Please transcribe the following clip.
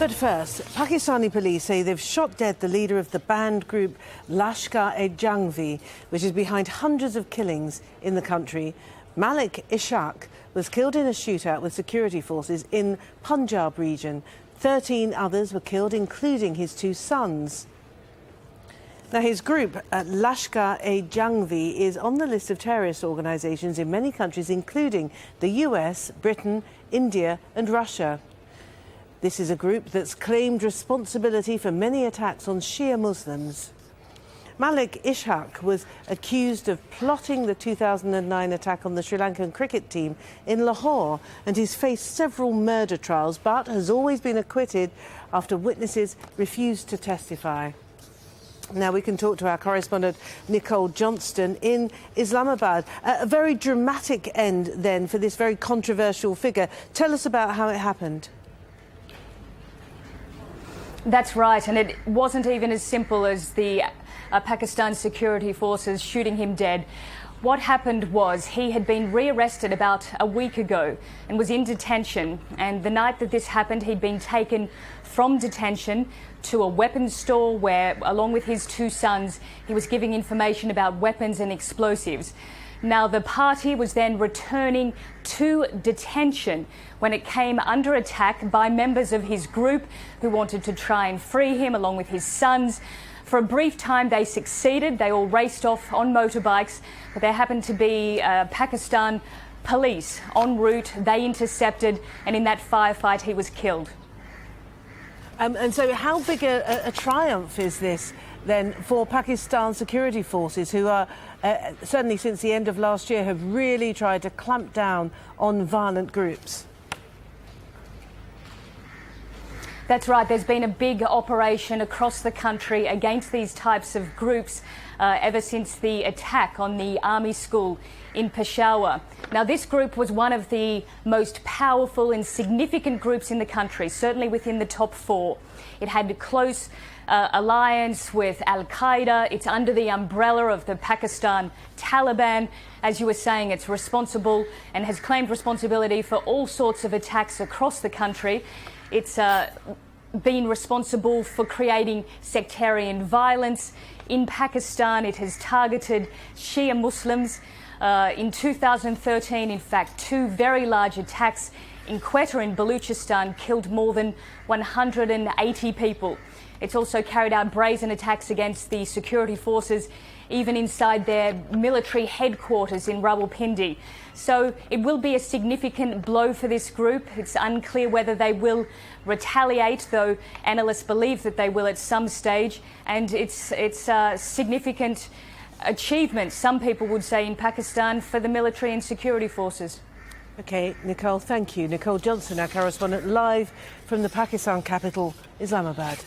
But first, Pakistani police say they've shot dead the leader of the banned group Lashker-e-Jhangvi, which is behind hundreds of killings in the country. Malik Ishaq was killed in a shootout with security forces in Punjab region. 13 others were killed, including his two sons. Now, his group, Lashker-e-Jhangvi, is on the list of terrorist organisations in many countries, including the US, Britain, India and Russia. This is a group that's claimed responsibility for many attacks on Shia Muslims. Malik Ishaq was accused of plotting the 2009 attack on the Sri Lankan cricket team in Lahore, and he's faced several murder trials but has always been acquitted after witnesses refused to testify. Now we can talk to our correspondent Nicole Johnston in Islamabad. A very dramatic end then for this very controversial figure. Tell us about how it happened. That's right, and it wasn't even as simple as the Pakistan security forces shooting him dead. What happened was he had been rearrested about a week ago and was in detention, and the night that this happened he'd been taken from detention to a weapons store where, along with his two sons, he was giving information about weapons and explosives. Now, the party was then returning to detention when it came under attack by members of his group who wanted to try and free him along with his sons. For a brief time they succeeded. They all raced off on motorbikes, but there happened to be Pakistan police en route. They intercepted, and in that firefight he was killed. And so how big a triumph is this then for Pakistan security forces, who are certainly since the end of last year have really tried to clamp down on violent groups? That's right. There's been a big operation across the country against these types of groups ever since the attack on the army school in Peshawar. Now, this group was one of the most powerful and significant groups in the country, certainly within the top four. It had a close alliance with Al-Qaeda. It's under the umbrella of the Pakistan Taliban. As you were saying, it's responsible and has claimed responsibility for all sorts of attacks across the country. It's been responsible for creating sectarian violence. In Pakistan, it has targeted Shia Muslims. In 2013, in fact, two very large attacks in Quetta in Baluchistan killed more than 180 people. It's also carried out brazen attacks against the security forces, even inside their military headquarters in Rawalpindi. So it will be a significant blow for this group. It's unclear whether they will retaliate, though analysts believe that they will at some stage. And it's a significant achievement, some people would say, in Pakistan for the military and security forces. OK, Nicole, thank you. Nicole Johnston, our correspondent, live from the Pakistan capital, Islamabad.